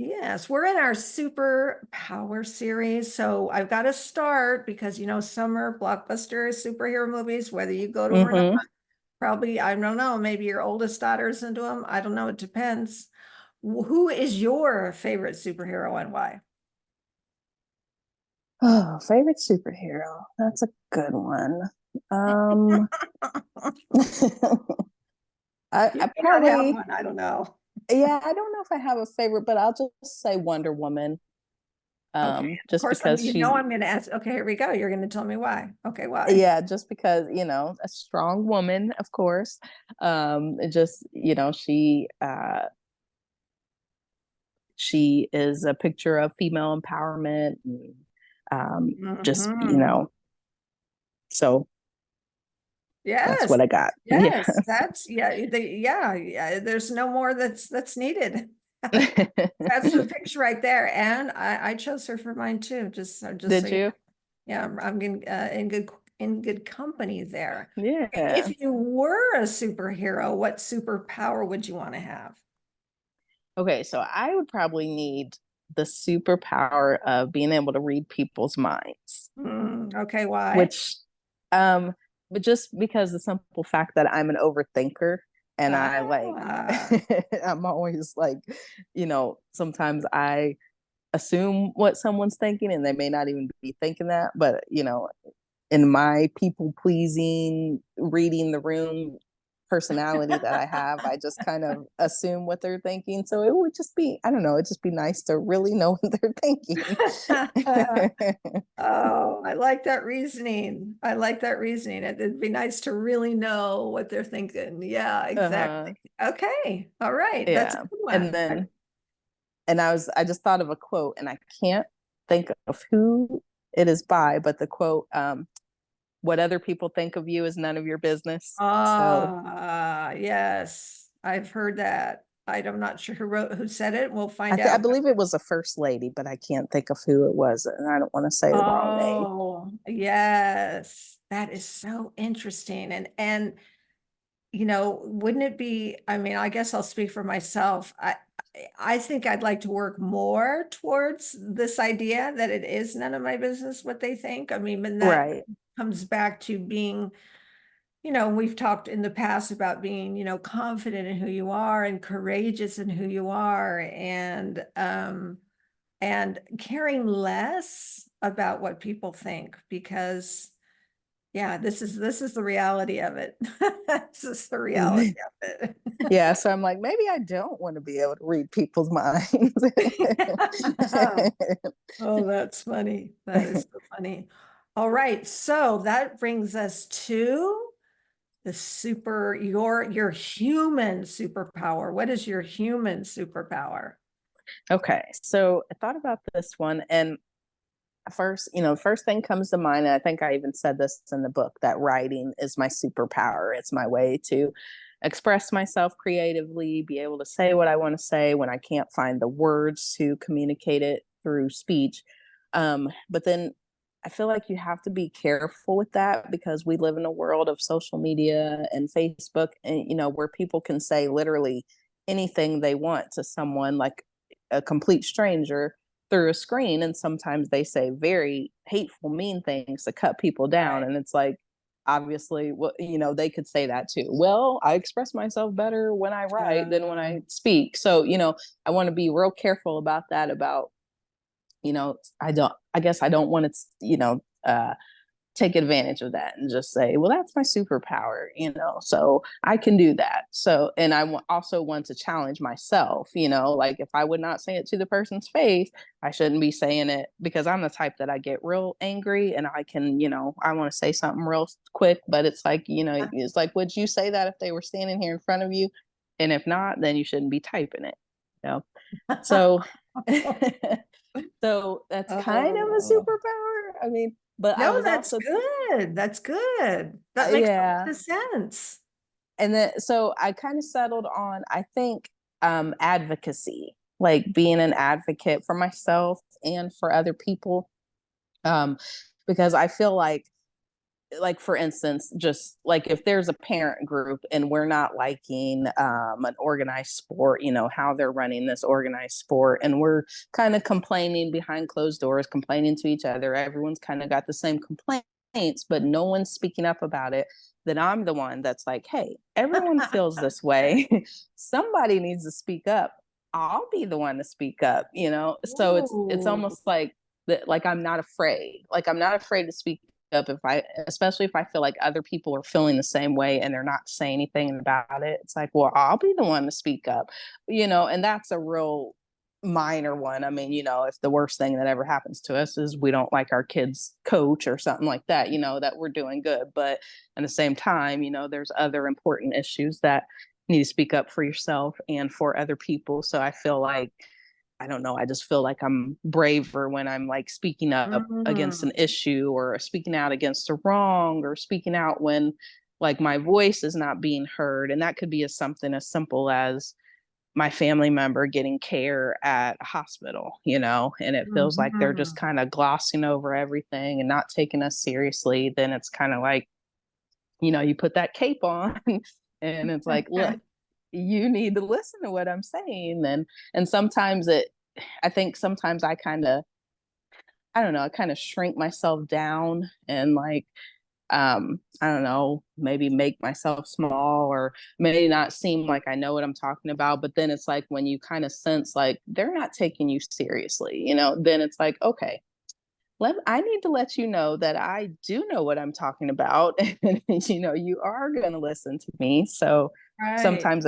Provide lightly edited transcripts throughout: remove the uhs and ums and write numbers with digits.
Yes, we're in our superpower series. So I've got to start because, summer blockbuster superhero movies, whether you go to them or not, Mm-hmm. probably, I don't know, maybe your oldest daughter's into them. I don't know. It depends. Who is your favorite superhero and why? Oh, favorite superhero. That's a good one. Um, You I may not have probably, one. I don't know. yeah, I don't know if I have a favorite, but I'll just say Wonder Woman. Okay. Of Just course, because she's, I'm going to ask. Okay, here we go. You're going to tell me why. Okay, why? yeah, just because, a strong woman, of course. It just, she is a picture of female empowerment and just, Hmm. so that's Yes. what I got. Yeah. Yes. That's yeah. There's no more that's needed. That's the picture right there. And I chose her for mine too. Just so Did you you? know. Yeah, I'm in good company there. Okay, Yeah. if you were a superhero, what superpower would you want to have? Okay, so I would probably need the superpower of being able to read people's minds, Okay, why? which, um, but just because the simple fact that I'm an overthinker and I like, Ah, I'm always like, sometimes I assume what someone's thinking and they may not even be thinking that, but, in my people pleasing, reading the room personality that I have, I just kind of assume what they're thinking. So it would just be, I don't know, it'd just be nice to really know what they're thinking. Oh, I like that reasoning. I like that reasoning. It'd be nice to really know what they're thinking. Yeah, exactly. Uh-huh. Okay. All right. That's a Yeah. good And one. then, and I just thought of a quote and I can't think of who it is by, but the quote, what other people think of you is none of your business. So Yes, I've heard that. I'm not sure who said it. We'll find I out. believe it was a first lady, but I can't think of who it was, and I don't want to say the wrong name. Oh, yes. That is so interesting. And wouldn't it be, I mean, I guess I'll speak for myself. I think I'd like to work more towards this idea that it is none of my business what they think. I mean, and that Right. comes back to being, we've talked in the past about being, confident in who you are and courageous in who you are and caring less about what people think because yeah, this is the reality of it. This is the reality of it. Yeah, so I'm like, maybe I don't want to be able to read people's minds. Oh, that's funny. That is so funny. All right, so that brings us to your human superpower. What is your human superpower? Okay, so I thought about this one, and first, first thing comes to mind, and I think I even said this in the book, that writing is my superpower. It's my way to express myself creatively, be able to say what I want to say when I can't find the words to communicate it through speech. But then I feel like you have to be careful with that because we live in a world of social media and Facebook, and where people can say literally anything they want to someone, like a complete stranger, through a screen, and sometimes they say very hateful, mean things to cut people down, Right. and it's like, obviously, well, they could say that too. Well, I express myself better when I write than when I speak. So I want to be real careful about that, about I guess I don't want to take advantage of that and just say, well, that's my superpower, so I can do that. So, and also want to challenge myself, like if I would not say it to the person's face, I shouldn't be saying it, because I'm the type that I get real angry and I can, I want to say something real quick, but it's like, it's like, would you say that if they were standing here in front of you? And if not, then you shouldn't be typing it, you know? So, so that's kind of a Oh, superpower. I mean, but I no, was that's also, good. That's good. That makes a yeah. lot of sense. And then, so I kind of settled on, I think, advocacy, like being an advocate for myself and for other people. Um, because I feel like like for instance, just like if there's a parent group and we're not liking an organized sport, you know, how they're running this organized sport, and we're kind of complaining behind closed doors, complaining to each other, everyone's kind of got the same complaints, but no one's speaking up about it, then I'm the one that's like, hey, everyone feels this way. Somebody needs to speak up. I'll be the one to speak up, you know? So it's Ooh. almost like that, like I'm not afraid. Like I'm not afraid to speak up if I, especially if I feel like other people are feeling the same way and they're not saying anything about it. It's like, well, I'll be the one to speak up, you know, and that's a real minor one. I mean, you know, if the worst thing that ever happens to us is we don't like our kids' coach or something like that, you know, that we're doing good. But at the same time, you know, there's other important issues that you need to speak up for yourself and for other people. So I feel like, I don't know, I just feel like I'm braver when I'm like speaking up against an Mm. issue or speaking out against a wrong or speaking out when like my voice is not being heard. And that could be as something as simple as my family member getting care at a hospital, you know, and it feels like they're just Mhm. kind of glossing over everything and not taking us seriously. Then it's kind of like, you know, you put that cape on and it's like, look, you need to listen to what I'm saying. And sometimes it, I think sometimes I kind of, I don't know, I kind of shrink myself down and like, I don't know, maybe make myself small or may not seem like I know what I'm talking about. But then it's like when you kind of sense like they're not taking you seriously, you know, then it's like, okay, I need to let you know that I do know what I'm talking about. And, you know, you are going to listen to me. So Right. sometimes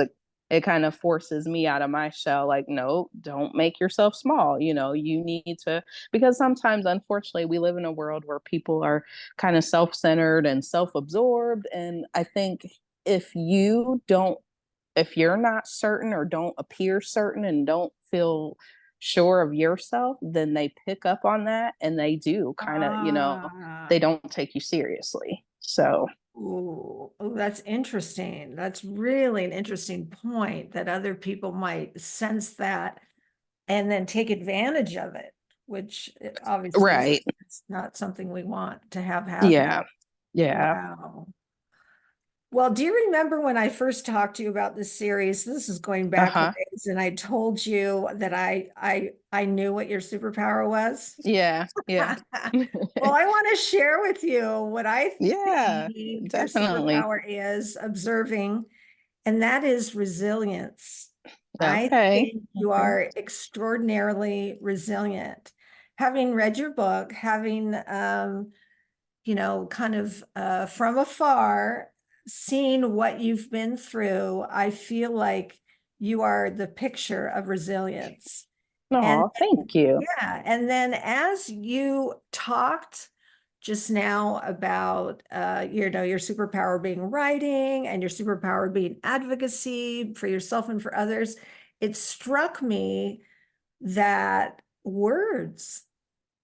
it kind of forces me out of my shell. Like, no, don't make yourself small. You know, you need to, because sometimes, unfortunately, we live in a world where people are kind of self centered and self absorbed. And I think if you don't, if you're not certain or don't appear certain and don't feel sure of yourself, then they pick up on that and they do kind of, you know, Ah. they don't take you seriously. So, Ooh, oh, that's interesting. That's really an interesting point that other people might sense that and then take advantage of it, which obviously is right. it's not something we want to have happen. Yeah. Yeah. Wow. Well, do you remember when I first talked to you about this series? This is going Uh back a huh. ways, and I told you that I knew what your superpower was. Yeah. Yeah. Well, I want to share with you what I yeah. think your Definitely. superpower is observing, and that is resilience. I Okay. think you Okay. are extraordinarily resilient. Having read your book, having kind of from afar, seeing what you've been through, I feel like you are the picture of resilience. And No, thank you. yeah, and then as you talked just now about your superpower being writing and your superpower being advocacy for yourself and for others, it struck me that words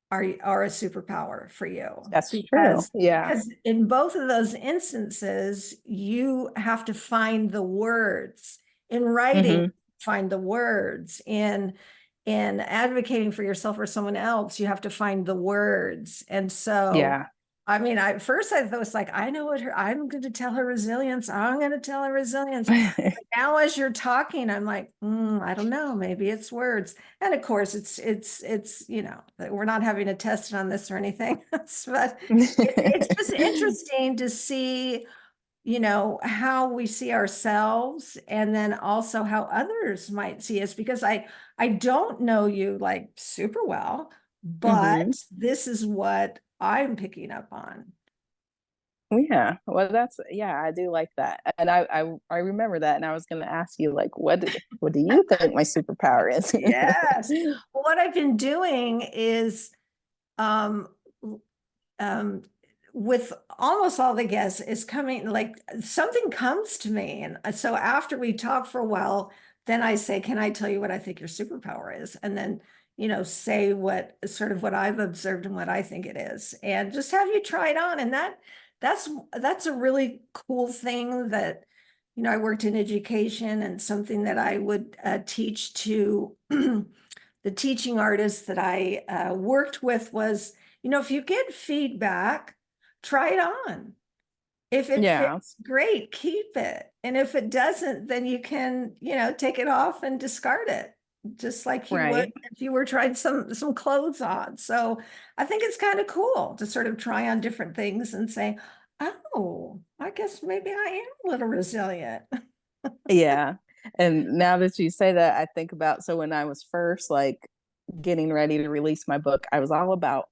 are a superpower for you That's true. because Yeah. in both of those instances you have to find the words in writing, Hmm. find the words in advocating for yourself or someone else, you have to find the words. And so Yeah. I mean, I first I thought it was like, I know what I'm going to tell her resilience. I'm going to tell her resilience. Now, as you're talking, I'm like, I don't know, maybe it's words. And of course, it's we're not having a test on this or anything, but it's just interesting to see, how we see ourselves and then also how others might see us because I don't know you like super well, but hmm this is what I'm picking up on. Yeah, well, that's yeah, I do like that, and I remember that, and I was going to ask you like, what do you think my superpower is? Yes. Well, what I've been doing is um um with almost all the guests is coming like something comes to me, and so after we talk for a while, then I say, can I tell you what I think your superpower is? And then say what sort of what I've observed and what I think it is, and just have you try it on. And that's a really cool thing that I worked in education, and something that I would teach to the teaching artists that I worked with was, if you get feedback, try it on. If it Yeah. fits, great, keep it. And if it doesn't, then you can, take it off and discard it, just like you would Right. if you were trying some clothes on. So I think it's kind of cool to sort of try on different things and say, oh, I guess maybe I am a little resilient. Yeah. And now that you say that, I think about, so when I was first like getting ready to release my book, I was all about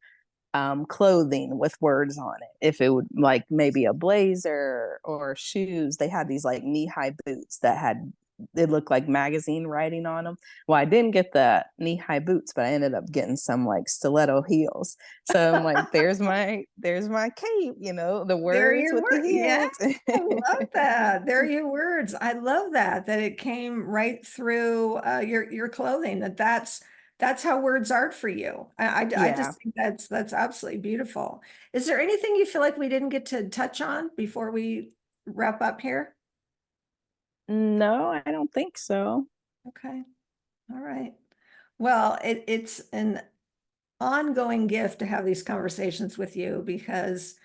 clothing with words on it. If it would like maybe a blazer or shoes, they had these like knee-high boots that had, it looked like magazine writing on them. Well, I didn't get the knee-high boots, but I ended up getting some like stiletto heels. So I'm like, there's my cape, the There are words your with the words. Yeah, heels. I love that. There are your words. I love that it came right through your clothing. That's how words are for you. I Yeah. just think that's absolutely beautiful. Is there anything you feel like we didn't get to touch on before we wrap up here? No, I don't think so. Okay. All right. Well, it's an ongoing gift to have these conversations with you because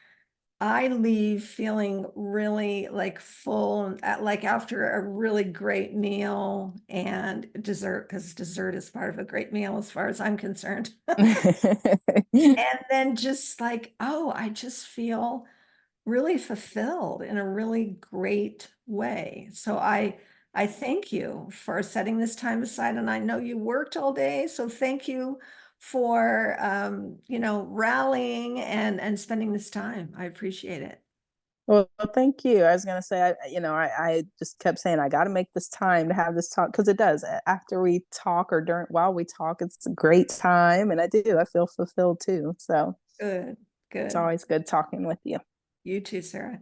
I leave feeling really like full, like after a really great meal and dessert, because dessert is part of a great meal as far as I'm concerned. And then just like, oh, I just feel really fulfilled in a really great way. So I thank you for setting this time aside. And I know you worked all day, so thank you for rallying and spending this time. I appreciate it. Well, thank you. I was gonna say, I just kept saying I got to make this time to have this talk because it does. After we talk or during while we talk, it's a great time, and I do. I feel fulfilled too. So Good, it's good. always good talking with you. You too, Sarah.